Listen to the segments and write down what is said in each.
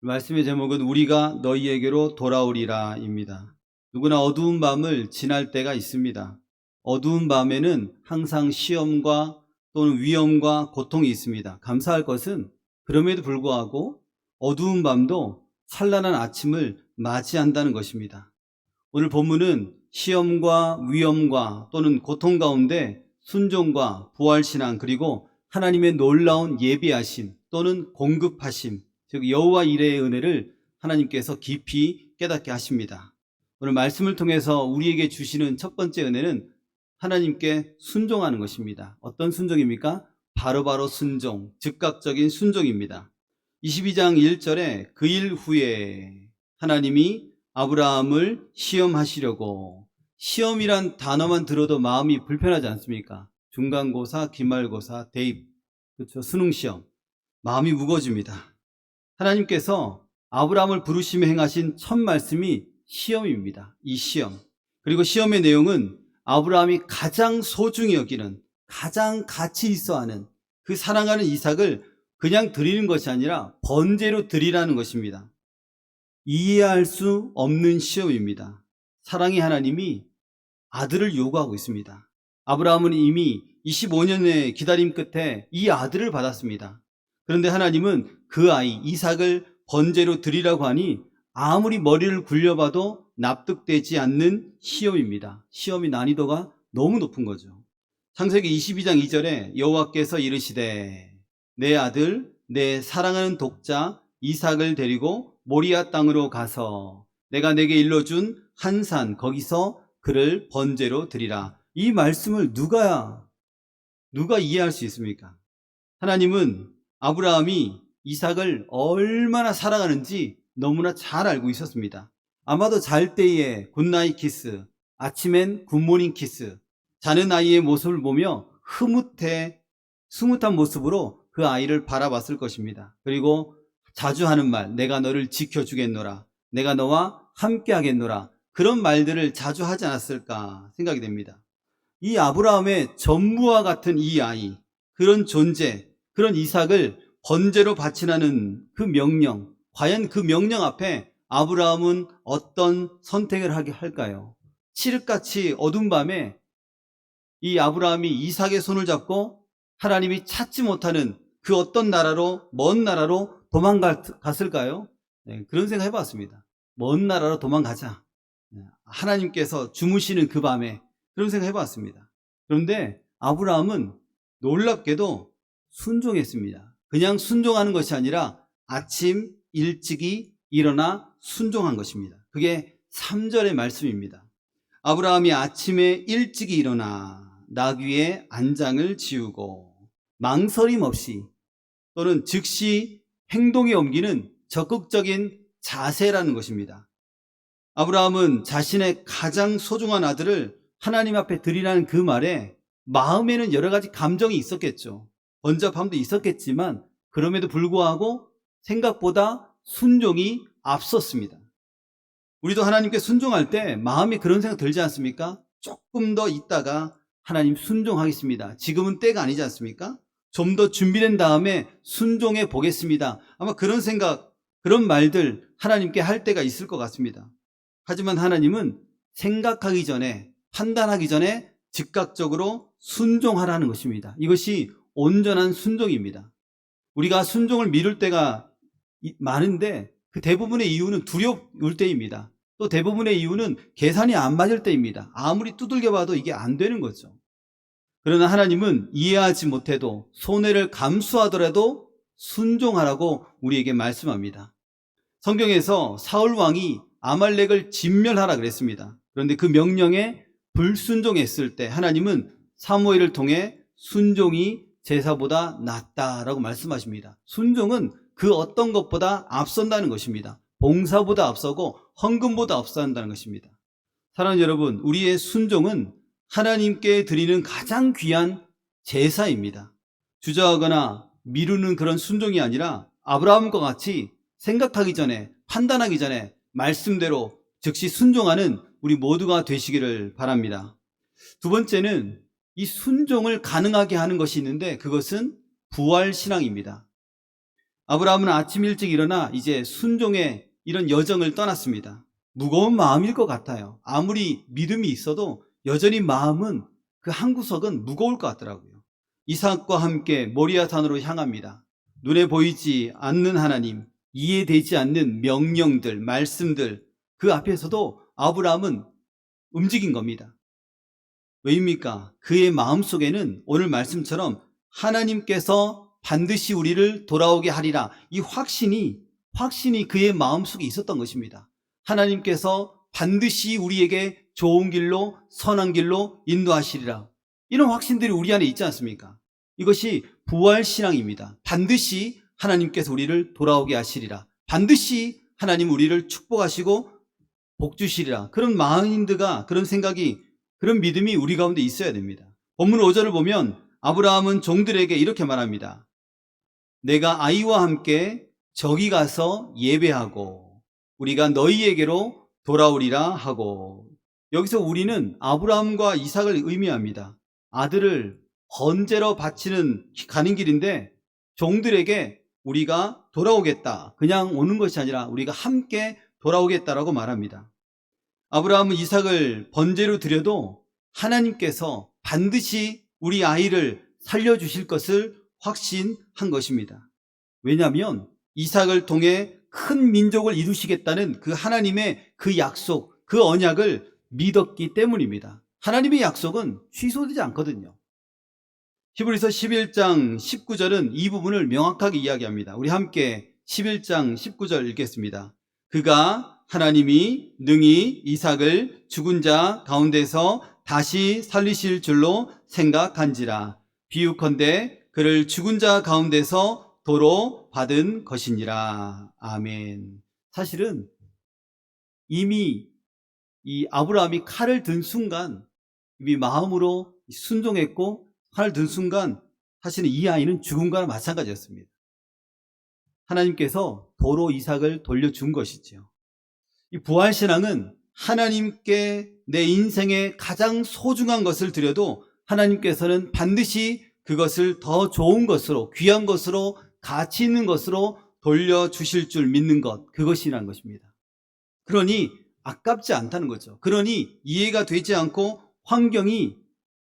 말씀의 제목은 우리가 너희에게로 돌아오리라입니다. 누구나 어두운 밤을 지날 때가 있습니다. 어두운 밤에는 항상 시험과 또는 위험과 고통이 있습니다. 감사할 것은 그럼에도 불구하고 어두운 밤도 찬란한 아침을 맞이한다는 것입니다. 오늘 본문은 시험과 위험과 또는 고통 가운데 순종과 부활신앙 그리고 하나님의 놀라운 예비하심 또는 공급하심 즉 여호와 이레의 은혜를 하나님께서 깊이 깨닫게 하십니다. 오늘 말씀을 통해서 우리에게 주시는 첫 번째 은혜는 하나님께 순종하는 것입니다. 어떤 순종입니까? 바로바로 순종, 즉각적인 순종입니다. 22장 1절에 그 일 후에 하나님이 아브라함을 시험하시려고, 시험이란 단어만 들어도 마음이 불편하지 않습니까? 중간고사, 기말고사, 대입, 그렇죠? 수능시험, 마음이 무거워집니다. 하나님께서 아브라함을 부르시며 행하신 첫 말씀이 시험입니다. 이 시험. 그리고 시험의 내용은 아브라함이 가장 소중히 여기는, 가장 가치 있어 하는 그 사랑하는 이삭을 그냥 드리는 것이 아니라 번제로 드리라는 것입니다. 이해할 수 없는 시험입니다. 사랑의 하나님이 아들을 요구하고 있습니다. 아브라함은 이미 25년의 기다림 끝에 이 아들을 받았습니다. 그런데 하나님은 그 아이 이삭을 번제로 드리라고 하니 아무리 머리를 굴려봐도 납득되지 않는 시험입니다. 시험의 난이도가 너무 높은 거죠. 창세기 22장 2절에 여호와께서 이르시되 내 아들 내 사랑하는 독자 이삭을 데리고 모리아 땅으로 가서 내가 내게 일러준 한 산 거기서 그를 번제로 드리라. 이 말씀을 누가 이해할 수 있습니까? 하나님은 아브라함이 이삭을 얼마나 사랑하는지 너무나 잘 알고 있었습니다. 아마도 잘 때에 굿나잇 키스, 아침엔 굿모닝 키스, 자는 아이의 모습을 보며 흐뭇한 모습으로 그 아이를 바라봤을 것입니다. 그리고 자주 하는 말, 내가 너를 지켜주겠노라, 내가 너와 함께 하겠노라, 그런 말들을 자주 하지 않았을까 생각이 됩니다. 이 아브라함의 전부와 같은 이 아이, 그런 존재, 그런 이삭을 번제로 바치라는 그 명령, 과연 그 명령 앞에 아브라함은 어떤 선택을 하게 할까요? 칠흑같이 어두운 밤에 이 아브라함이 이삭의 손을 잡고 하나님이 찾지 못하는 그 어떤 나라로, 먼 나라로 도망갔을까요? 네, 그런 생각 해봤습니다. 먼 나라로 도망가자. 하나님께서 주무시는 그 밤에 그런 생각 해봤습니다. 그런데 아브라함은 놀랍게도 순종했습니다. 그냥 순종하는 것이 아니라 아침 일찍이 일어나 순종한 것입니다. 그게 3절의 말씀입니다. 아브라함이 아침에 일찍이 일어나 나귀의 안장을 지우고 망설임 없이 또는 즉시 행동에 옮기는 적극적인 자세라는 것입니다. 아브라함은 자신의 가장 소중한 아들을 하나님 앞에 드리라는 그 말에 마음에는 여러 가지 감정이 있었겠죠. 번잡함도 있었겠지만 그럼에도 불구하고 생각보다 순종이 앞섰습니다. 우리도 하나님께 순종할 때 마음에 그런 생각 들지 않습니까? 조금 더 있다가 하나님 순종하겠습니다. 지금은 때가 아니지 않습니까? 좀 더 준비된 다음에 순종해 보겠습니다. 아마 그런 생각, 그런 말들 하나님께 할 때가 있을 것 같습니다. 하지만 하나님은 생각하기 전에, 판단하기 전에 즉각적으로 순종하라는 것입니다. 이것이 온전한 순종입니다. 우리가 순종을 미룰 때가 많은데 그 대부분의 이유는 두려울 때입니다. 또 대부분의 이유는 계산이 안 맞을 때입니다. 아무리 두들겨 봐도 이게 안 되는 거죠. 그러나 하나님은 이해하지 못해도 손해를 감수하더라도 순종하라고 우리에게 말씀합니다. 성경에서 사울 왕이 아말렉을 진멸하라 그랬습니다. 그런데 그 명령에 불순종했을 때 하나님은 사무엘을 통해 순종이 제사보다 낫다라고 말씀하십니다. 순종은 그 어떤 것보다 앞선다는 것입니다. 봉사보다 앞서고 헌금보다 앞선다는 것입니다. 사랑하는 여러분, 우리의 순종은 하나님께 드리는 가장 귀한 제사입니다. 주저하거나 미루는 그런 순종이 아니라 아브라함과 같이 생각하기 전에, 판단하기 전에 말씀대로 즉시 순종하는 우리 모두가 되시기를 바랍니다. 두 번째는 이 순종을 가능하게 하는 것이 있는데 그것은 부활신앙입니다. 아브라함은 아침 일찍 일어나 이제 순종의 이런 여정을 떠났습니다. 무거운 마음일 것 같아요. 아무리 믿음이 있어도 여전히 마음은 그 한 구석은 무거울 것 같더라고요. 이삭과 함께 모리아 산으로 향합니다. 눈에 보이지 않는 하나님, 이해되지 않는 명령들, 말씀들, 그 앞에서도 아브라함은 움직인 겁니다. 왜입니까? 그의 마음속에는 오늘 말씀처럼 하나님께서 반드시 우리를 돌아오게 하리라, 이 확신이 그의 마음속에 있었던 것입니다. 하나님께서 반드시 우리에게 좋은 길로, 선한 길로 인도하시리라, 이런 확신들이 우리 안에 있지 않습니까? 이것이 부활신앙입니다. 반드시 하나님께서 우리를 돌아오게 하시리라, 반드시 하나님 우리를 축복하시고 복 주시리라, 그런 마인드가, 그런 생각이, 그런 믿음이 우리 가운데 있어야 됩니다. 본문 5절을 보면 아브라함은 종들에게 이렇게 말합니다. 내가 아이와 함께 저기 가서 예배하고 우리가 너희에게로 돌아오리라 하고, 여기서 우리는 아브라함과 이삭을 의미합니다. 아들을 번제로 바치는 가는 길인데 종들에게 우리가 돌아오겠다, 그냥 오는 것이 아니라 우리가 함께 돌아오겠다라고 말합니다. 아브라함은 이삭을 번제로 드려도 하나님께서 반드시 우리 아이를 살려주실 것을 확신한 것입니다. 왜냐하면 이삭을 통해 큰 민족을 이루시겠다는 그 하나님의 그 약속, 그 언약을 믿었기 때문입니다. 하나님의 약속은 취소되지 않거든요. 히브리서 11장 19절은 이 부분을 명확하게 이야기합니다. 우리 함께 11장 19절 읽겠습니다. 그가 하나님이 능히 이삭을 죽은 자 가운데서 다시 살리실 줄로 생각한지라. 비유컨대 그를 죽은 자 가운데서 도로 받은 것이니라. 아멘. 사실은 이미 이 아브라함이 칼을 든 순간, 이미 마음으로 순종했고 칼을 든 순간 사실은 이 아이는 죽음과 마찬가지였습니다. 하나님께서 도로 이삭을 돌려준 것이죠. 이 부활신앙은 하나님께 내 인생의 가장 소중한 것을 드려도 하나님께서는 반드시 그것을 더 좋은 것으로, 귀한 것으로, 가치 있는 것으로 돌려주실 줄 믿는 것, 그것이라는 것입니다. 그러니 아깝지 않다는 거죠. 그러니 이해가 되지 않고 환경이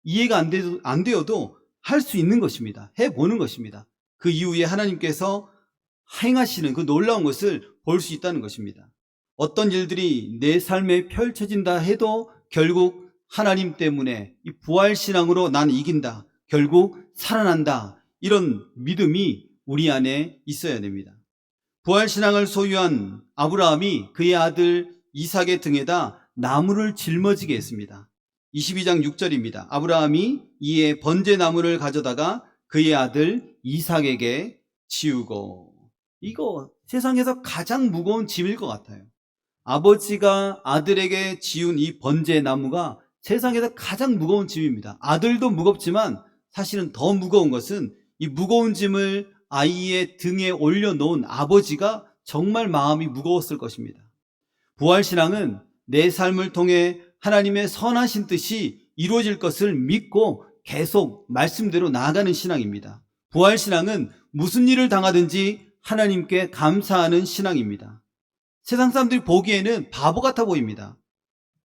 이해가 안 되어도 할 수 있는 것입니다. 해보는 것입니다. 그 이후에 하나님께서 행하시는 그 놀라운 것을 볼 수 있다는 것입니다. 어떤 일들이 내 삶에 펼쳐진다 해도 결국 하나님 때문에 이 부활신앙으로 난 이긴다, 결국 살아난다, 이런 믿음이 우리 안에 있어야 됩니다. 부활신앙을 소유한 아브라함이 그의 아들 이삭의 등에다 나무를 짊어지게 했습니다. 22장 6절입니다. 아브라함이 이에 번제나무를 가져다가 그의 아들 이삭에게 지우고, 이거 세상에서 가장 무거운 짐일 것 같아요. 아버지가 아들에게 지운 이 번제나무가 세상에서 가장 무거운 짐입니다. 아들도 무겁지만 사실은 더 무거운 것은 이 무거운 짐을 아이의 등에 올려놓은 아버지가 정말 마음이 무거웠을 것입니다. 부활신앙은 내 삶을 통해 하나님의 선하신 뜻이 이루어질 것을 믿고 계속 말씀대로 나아가는 신앙입니다. 부활신앙은 무슨 일을 당하든지 하나님께 감사하는 신앙입니다. 세상 사람들이 보기에는 바보 같아 보입니다.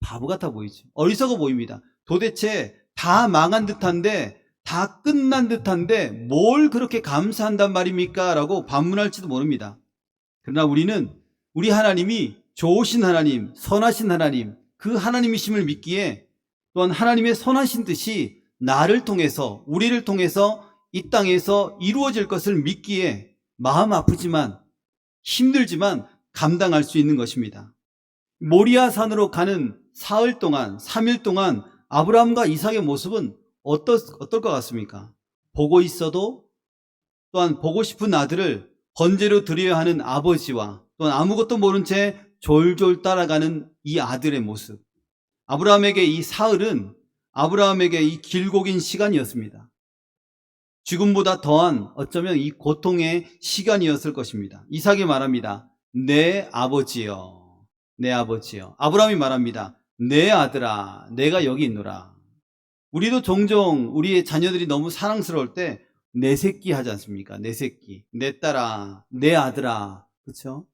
바보 같아 보이죠. 어리석어 보입니다. 도대체 다 망한 듯한데, 다 끝난 듯한데 뭘 그렇게 감사한단 말입니까? 라고 반문할지도 모릅니다. 그러나 우리는 우리 하나님이 좋으신 하나님, 선하신 하나님, 그 하나님이심을 믿기에, 또한 하나님의 선하신 뜻이 나를 통해서, 우리를 통해서 이 땅에서 이루어질 것을 믿기에 마음 아프지만, 힘들지만 감당할 수 있는 것입니다. 모리아 산으로 가는 사흘 동안, 3일 동안 아브라함과 이삭의 모습은 어떨 것 같습니까? 보고 있어도, 또한 보고 싶은 아들을 번제로 드려야 하는 아버지와, 또한 아무것도 모른 채 졸졸 따라가는 이 아들의 모습. 아브라함에게 이 사흘은 아브라함에게 이 길고 긴 시간이었습니다. 죽음보다 더한 어쩌면 이 고통의 시간이었을 것입니다. 이삭이 말합니다. 내 아버지여, 내 아버지여. 아브라함이 말합니다. 내 아들아, 내가 여기 있노라. 우리도 종종 우리의 자녀들이 너무 사랑스러울 때 내 새끼 하지 않습니까? 내 새끼, 내 딸아, 내 아들아. 그렇죠?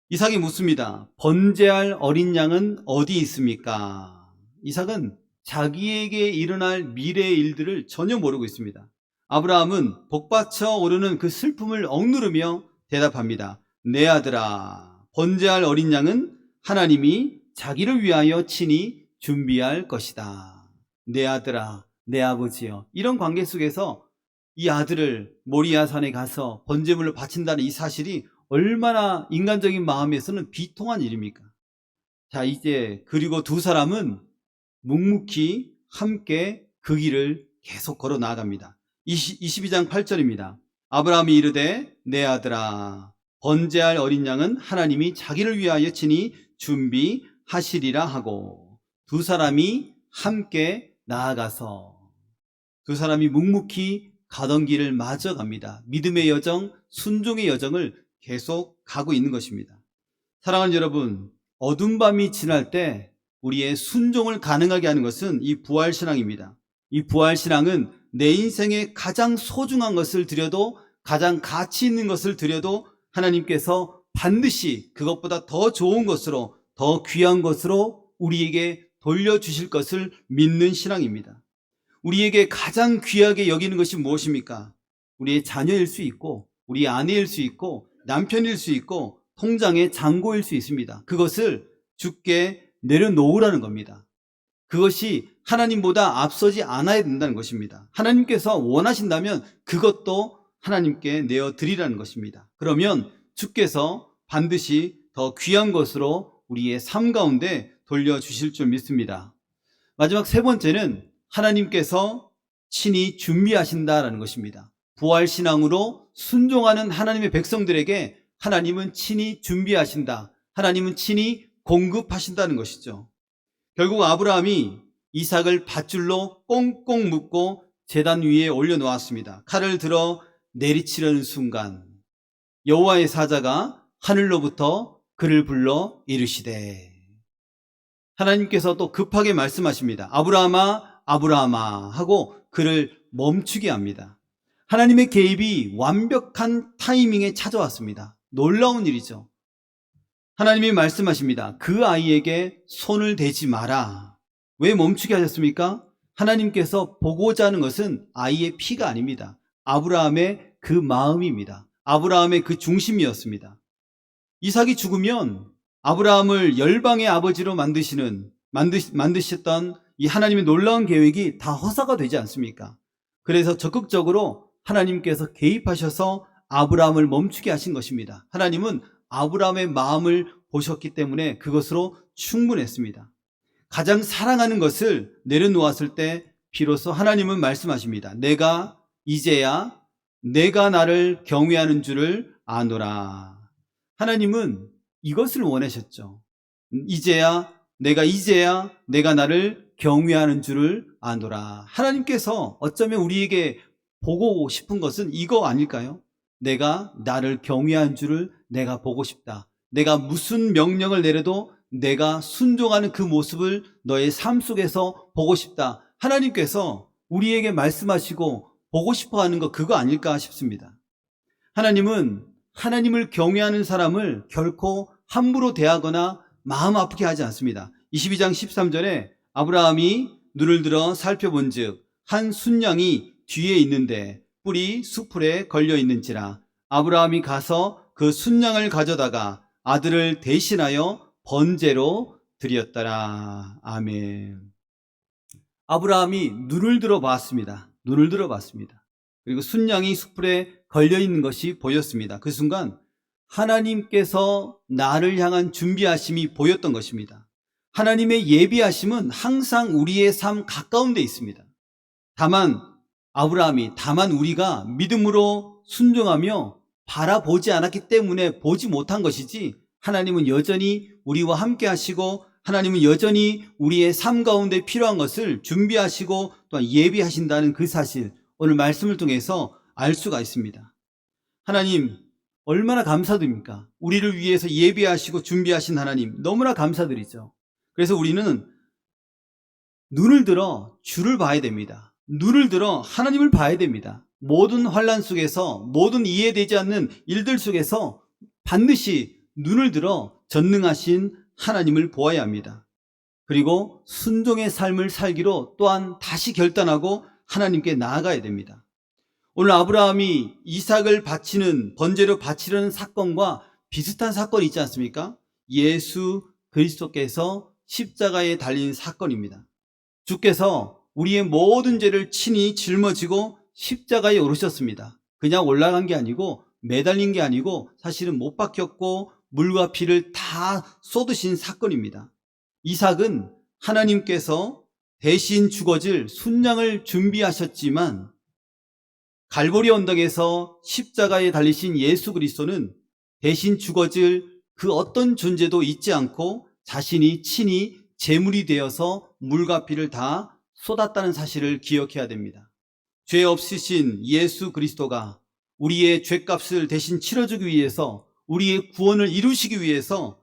이삭이 묻습니다. 번제할 어린 양은 어디 있습니까? 이삭은 자기에게 일어날 미래의 일들을 전혀 모르고 있습니다. 아브라함은 복받쳐 오르는 그 슬픔을 억누르며 대답합니다. 내 아들아, 번제할 어린 양은 하나님이 자기를 위하여 친히 준비할 것이다. 내 아들아, 내 아버지여. 이런 관계 속에서 이 아들을 모리아 산에 가서 번제물로 바친다는 이 사실이 얼마나 인간적인 마음에서는 비통한 일입니까? 자, 이제 그리고 두 사람은 묵묵히 함께 그 길을 계속 걸어 나아갑니다. 22장 8절입니다. 아브라함이 이르되 내 아들아, 번제할 어린 양은 하나님이 자기를 위하여 친히 준비하시리라 하고, 두 사람이 함께 나아가서 두 사람이 묵묵히 가던 길을 마저 갑니다. 믿음의 여정, 순종의 여정을 계속 가고 있는 것입니다. 사랑하는 여러분, 어두운 밤이 지날 때 우리의 순종을 가능하게 하는 것은 이 부활신앙입니다. 이 부활신앙은 내 인생에 가장 소중한 것을 드려도, 가장 가치 있는 것을 드려도 하나님께서 반드시 그것보다 더 좋은 것으로, 더 귀한 것으로 우리에게 돌려주실 것을 믿는 신앙입니다. 우리에게 가장 귀하게 여기는 것이 무엇입니까? 우리의 자녀일 수 있고, 우리 아내일 수 있고, 남편일 수 있고, 통장의 잔고일 수 있습니다. 그것을 주께 내려놓으라는 겁니다. 그것이 하나님보다 앞서지 않아야 된다는 것입니다. 하나님께서 원하신다면 그것도 하나님께 내어드리라는 것입니다. 그러면 주께서 반드시 더 귀한 것으로 우리의 삶 가운데 돌려주실 줄 믿습니다. 마지막 세 번째는 하나님께서 친히 준비하신다라는 것입니다. 부활신앙으로 순종하는 하나님의 백성들에게 하나님은 친히 준비하신다. 하나님은 친히 공급하신다는 것이죠. 결국 아브라함이 이삭을 밧줄로 꽁꽁 묶고 제단 위에 올려놓았습니다. 칼을 들어 내리치려는 순간 여호와의 사자가 하늘로부터 그를 불러 이르시되, 하나님께서 또 급하게 말씀하십니다. 아브라함아, 아브라함아 하고 그를 멈추게 합니다. 하나님의 개입이 완벽한 타이밍에 찾아왔습니다. 놀라운 일이죠. 하나님이 말씀하십니다. 그 아이에게 손을 대지 마라. 왜 멈추게 하셨습니까? 하나님께서 보고자 하는 것은 아이의 피가 아닙니다. 아브라함의 그 마음입니다. 아브라함의 그 중심이었습니다. 이삭이 죽으면 아브라함을 열방의 아버지로 만드셨던 이 하나님의 놀라운 계획이 다 허사가 되지 않습니까? 그래서 적극적으로 하나님께서 개입하셔서 아브라함을 멈추게 하신 것입니다. 하나님은 아브라함의 마음을 보셨기 때문에 그것으로 충분했습니다. 가장 사랑하는 것을 내려놓았을 때 비로소 하나님은 말씀하십니다. 이제야 내가 나를 경외하는 줄을 아노라. 하나님은 이것을 원하셨죠. 이제야 내가 나를 경외하는 줄을 아노라. 하나님께서 어쩌면 우리에게 보고 싶은 것은 이거 아닐까요? 내가 나를 경외하는 줄을 내가 보고 싶다. 내가 무슨 명령을 내려도 내가 순종하는 그 모습을 너의 삶 속에서 보고 싶다. 하나님께서 우리에게 말씀하시고 보고 싶어 하는 거 그거 아닐까 싶습니다. 하나님은 하나님을 경외하는 사람을 결코 함부로 대하거나 마음 아프게 하지 않습니다. 22장 13절에 아브라함이 눈을 들어 살펴본즉 한 순양이 뒤에 있는데 뿔이 수풀에 걸려 있는지라. 아브라함이 가서 그 순양을 가져다가 아들을 대신하여 번제로 드렸더라. 아멘. 아브라함이 눈을 들어 봤습니다. 그리고 순양이 수풀에 걸려 있는 것이 보였습니다. 그 순간 하나님께서 나를 향한 준비하심이 보였던 것입니다. 하나님의 예비하심은 항상 우리의 삶 가까운 데 있습니다. 다만 우리가 믿음으로 순종하며 바라보지 않았기 때문에 보지 못한 것이지, 하나님은 여전히 우리와 함께 하시고 하나님은 여전히 우리의 삶 가운데 필요한 것을 준비하시고 또한 예비하신다는 그 사실, 오늘 말씀을 통해서 알 수가 있습니다. 하나님 얼마나 감사드립니까? 우리를 위해서 예비하시고 준비하신 하나님 너무나 감사드리죠. 그래서 우리는 눈을 들어 주를 봐야 됩니다. 눈을 들어 하나님을 봐야 됩니다. 모든 환난 속에서, 모든 이해되지 않는 일들 속에서 반드시 눈을 들어 전능하신 하나님을 보아야 합니다. 그리고 순종의 삶을 살기로 또한 다시 결단하고 하나님께 나아가야 됩니다. 오늘 아브라함이 이삭을 바치는, 번제로 바치려는 사건과 비슷한 사건이 있지 않습니까? 예수 그리스도께서 십자가에 달린 사건입니다. 주께서 우리의 모든 죄를 친히 짊어지고 십자가에 오르셨습니다. 그냥 올라간 게 아니고 매달린 게 아니고 사실은 못 박혔고 물과 피를 다 쏟으신 사건입니다. 이삭은 하나님께서 대신 죽어질 순양을 준비하셨지만 갈보리 언덕에서 십자가에 달리신 예수 그리스도는 대신 죽어질 그 어떤 존재도 잊지 않고 자신이 친히 제물이 되어서 물과 피를 다 쏟았다는 사실을 기억해야 됩니다. 죄 없으신 예수 그리스도가 우리의 죄값을 대신 치러주기 위해서, 우리의 구원을 이루시기 위해서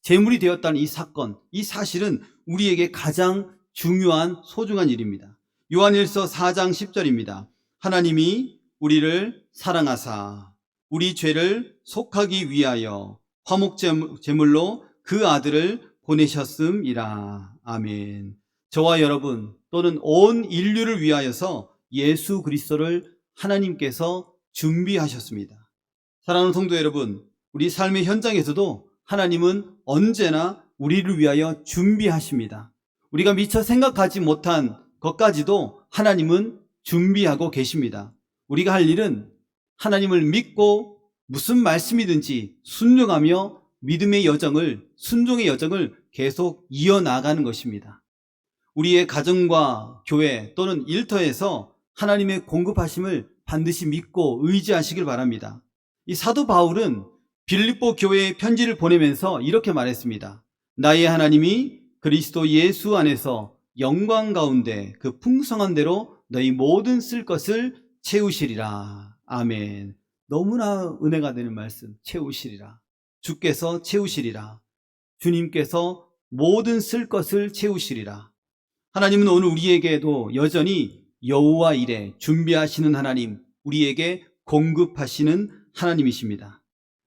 제물이 되었다는 이 사건, 이 사실은 우리에게 가장 중요한 소중한 일입니다. 요한일서 4장 10절입니다. 하나님이 우리를 사랑하사 우리 죄를 속하기 위하여 화목제물로 그 아들을 보내셨음이라. 아멘. 저와 여러분 또는 온 인류를 위하여서 예수 그리스도를 하나님께서 준비하셨습니다. 사랑하는 성도 여러분, 우리 삶의 현장에서도 하나님은 언제나 우리를 위하여 준비하십니다. 우리가 미처 생각하지 못한 것까지도 하나님은 준비하고 계십니다. 우리가 할 일은 하나님을 믿고 무슨 말씀이든지 순종하며 믿음의 여정을, 순종의 여정을 계속 이어나가는 것입니다. 우리의 가정과 교회 또는 일터에서 하나님의 공급하심을 반드시 믿고 의지하시길 바랍니다. 이 사도 바울은 빌립보 교회에 편지를 보내면서 이렇게 말했습니다. 나의 하나님이 그리스도 예수 안에서 영광 가운데 그 풍성한 대로 너희 모든 쓸 것을 채우시리라. 아멘. 너무나 은혜가 되는 말씀. 채우시리라. 주께서 채우시리라. 주님께서 모든 쓸 것을 채우시리라. 하나님은 오늘 우리에게도 여전히 여호와 이레 준비하시는 하나님, 우리에게 공급하시는 하나님이십니다.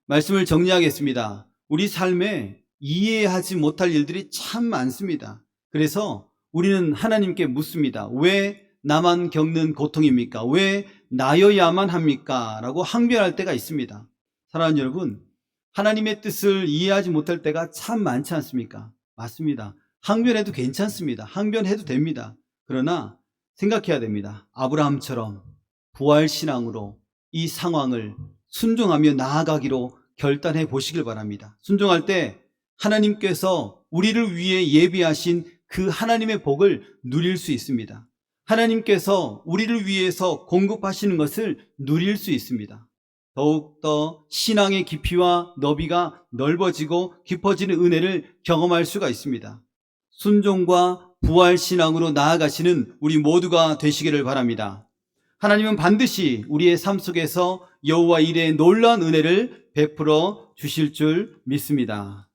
말씀을 정리하겠습니다. 우리 삶에 이해하지 못할 일들이 참 많습니다. 그래서 우리는 하나님께 묻습니다. 왜 나만 겪는 고통입니까? 왜 나여야만 합니까? 라고 항변할 때가 있습니다. 사랑하는 여러분, 하나님의 뜻을 이해하지 못할 때가 참 많지 않습니까? 맞습니다. 항변해도 괜찮습니다. 항변해도 됩니다. 그러나 생각해야 됩니다. 아브라함처럼 부활신앙으로 이 상황을 순종하며 나아가기로 결단해 보시길 바랍니다. 순종할 때 하나님께서 우리를 위해 예비하신 그 하나님의 복을 누릴 수 있습니다. 하나님께서 우리를 위해서 공급하시는 것을 누릴 수 있습니다. 더욱더 신앙의 깊이와 너비가 넓어지고 깊어지는 은혜를 경험할 수가 있습니다. 순종과 부활신앙으로 나아가시는 우리 모두가 되시기를 바랍니다. 하나님은 반드시 우리의 삶 속에서 여호와 이레의 놀라운 은혜를 베풀어 주실 줄 믿습니다.